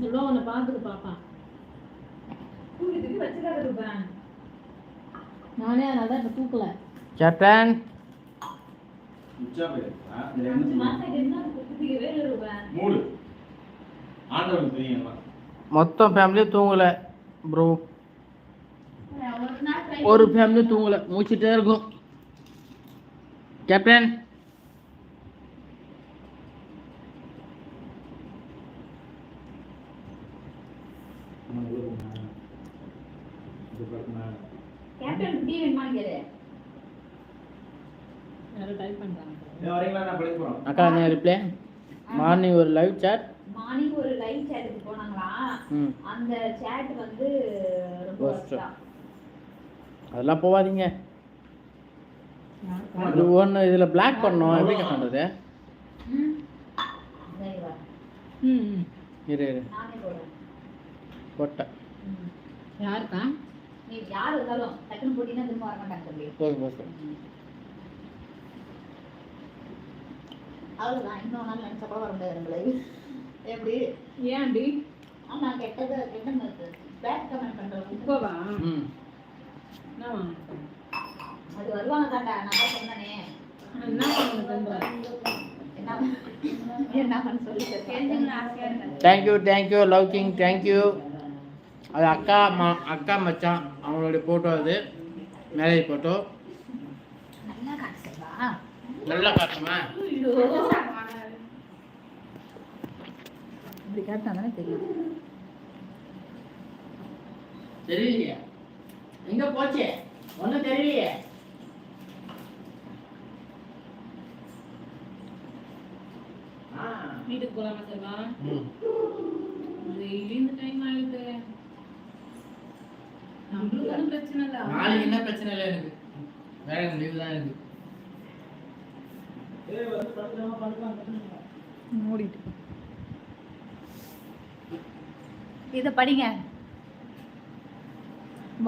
சொல்லுவோம் உன்னை பார்த்துட்டு பாப்பா தூக்கி வச்சுக்காத ரூபன். நானே அதனால தான் இப்போ தூக்கல. கேப்டன் மொத்தம் ஃபேமிலியும் தூங்கல ப்ரோ. ஒரு ஃபேமிலி தூங்கல, மூச்சிட்டே இருக்கும். கேப்டன் கேப்டன் டீ வேணுமா கேளு. அக்கா என்ன ரிப்ளை? மார்னிங் ஒரு லைவ் சாட். மார்னிங் ஒரு லைவ் சாட்டுக்கு போனாங்களா, அந்த சாட் வந்து ரொம்ப கஷ்டம். அதெல்லாம் போவாதீங்க. இது ஒன்று இதில் பிளாக் பண்ணோம். எப்படி பண்ணுறது? இரு போட்டேன். யாருக்கா? நீ யார் இருந்தாலும் டக்குன்னு போட்டினா திரும்ப வர மாட்டாங்க சொல்லி. அவ்வளோதான். இன்னொரு நாள் நினச்சா கூட வர முடியாது நம்மளை. எப்படி ஏன்டி? ஆமாம், கெட்டது பேட் கமெண்ட் பண்ணுறோம். இப்போவா? அது வருவாங்க தாண்டா, நான் தான் சொன்னனே. என்ன பண்ண சொல்லி தேங்க்யூ லவ் கிங், தேங்க்யூ. அது அக்கா மச்சான் அவங்களுடைய ஃபோட்டோ. அது மேரேஜ் ஃபோட்டோ. நல்லா காட்டுமா? இப்படி காட்டினா தானே தெரியும். தெரியலையே, எங்க போச்சு? ஒன்றும் தெரியலையே. வீட்டுக்கு போலாமா செல்வா? டெய்லி இந்த டைம் ஆயிடுது. நம்மளுக்கு ஒன்றும் பிரச்சனை இல்லை. நாளைக்கு என்ன பிரச்சனை இல்லை, எனக்கு வேற லீவு தான் இருக்கு. மூடிட்டு இத படிங்க.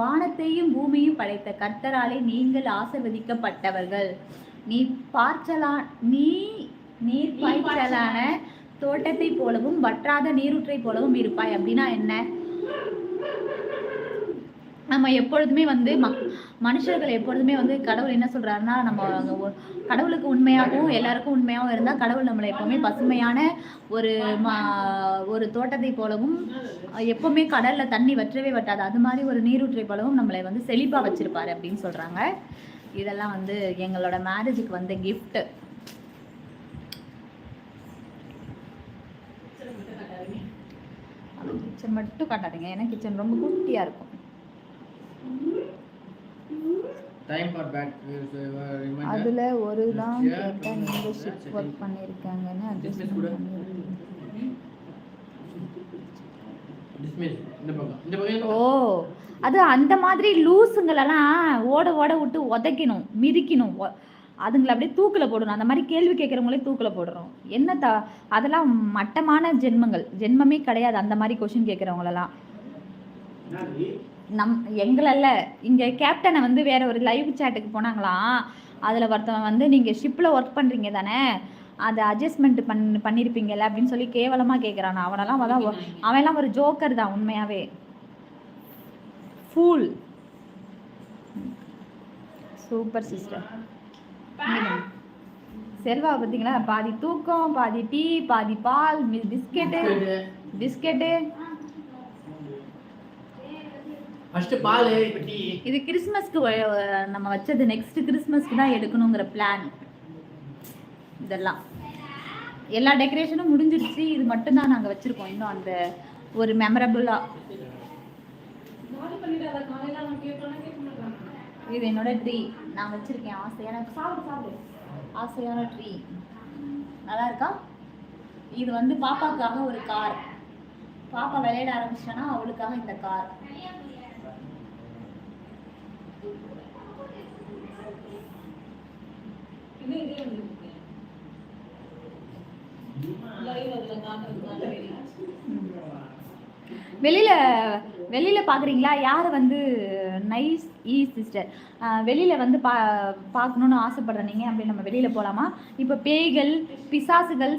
வானத்தையும் பூமியும் படைத்த கர்த்தராலே நீங்கள் ஆசீர்வதிக்கப்பட்டவர்கள். நீர்ப்பாய்ச்சலான தோட்டத்தை போலவும் வற்றாத நீரூற்றை போலவும் இருப்பாய். அப்படின்னா என்ன? நம்ம எப்பொழுதுமே வந்து மனுஷர்கள் எப்பொழுதுமே வந்து கடவுள் என்ன சொல்றாருன்னா, நம்ம கடவுளுக்கு உண்மையாகவும் எல்லாருக்கும் உண்மையாகவும் இருந்தால் கடவுள் நம்மளை எப்பவுமே பசுமையான ஒரு தோட்டத்தை போலவும், எப்பவுமே கடல்ல தண்ணி வற்றவே வட்டாது அது மாதிரி ஒரு நீரூற்றை போலவும் நம்மளை வந்து செழிப்பா வச்சிருப்பாரு அப்படின்னு சொல்றாங்க. இதெல்லாம் வந்து எங்களோட மேரேஜுக்கு வந்த கிஃப்ட். கிச்சன் மட்டும் காட்டாதீங்க, ஏன்னா கிச்சன் ரொம்ப குட்டியா இருக்கும். அதுல ஒரு தான் கேட்டா நீங்க ஷிஃப்ட் ஒர்க் பண்ணிருக்காங்கன்னு அட்ஜஸ்ட் ஓ, அது அந்த மாதிரி லூசுங்களெல்லாம் ஓட விட்டு உதைக்கணும், மிதிக்கணும், அதுங்களை அப்படியே தூக்கில் போடணும். அந்த மாதிரி கேள்வி கேட்குறவங்களே தூக்கில் போடுறோம். என்ன அதெல்லாம் மட்டமான ஜென்மமே கிடையாது. அந்த மாதிரி கொஷின் கேட்குறவங்களெல்லாம் எங்களல்ல. இங்கே கேப்டனை வந்து வேற ஒரு லைவ் சேட்டுக்கு போனாங்களாம். அதில் ஒருத்தவன் வந்து நீங்கள் ஷிப்பில் ஒர்க் பண்ணுறீங்க தானே, அதை அட்ஜஸ்ட்மெண்ட் பண்ணியிருப்பீங்கல்ல அப்படின்னு சொல்லி கேவலமாக கேட்குறான். அவன்லாம் ஒரு ஜோக்கர் தான் உண்மையாகவே. ஃபூல். Super sister. செல்வா பார்த்தீங்களா, பாதி தூக்கம், பாதி டீ, பாதி பால், பிஸ்கெட்டு. இது கிறிஸ்மஸ்க்கு நம்ம வச்சது. நெக்ஸ்ட் கிறிஸ்மஸ்க்கு தான் எடுக்கணுங்கிற பிளான். இதெல்லாம் எல்லா டெக்கரேஷனும் முடிஞ்சிருச்சு. இது மட்டும் தான் நாங்கள் வச்சிருக்கோம் இன்னும் அந்த ஒரு மெமரபுளா. இது என்னோட ட்ரீ நான் வச்சிருக்கேன். ஆசையான ட்ரீ. நல்லா இருக்கா? இது வந்து பாப்பாக்காக ஒரு கார். பாப்பா விளையாட ஆரம்பிச்சிட்டனா அவளுக்காக இந்த கார். வெளியில பாக்குறீங்களா? யார் வந்து நைஸ் சிஸ்டர் வெளியில வந்து பார்க்கணுன்னு ஆசைப்படுற நீங்க அப்படி நம்ம வெளியில போலாமா? இப்போ பேய்கள், பிசாசுகள்,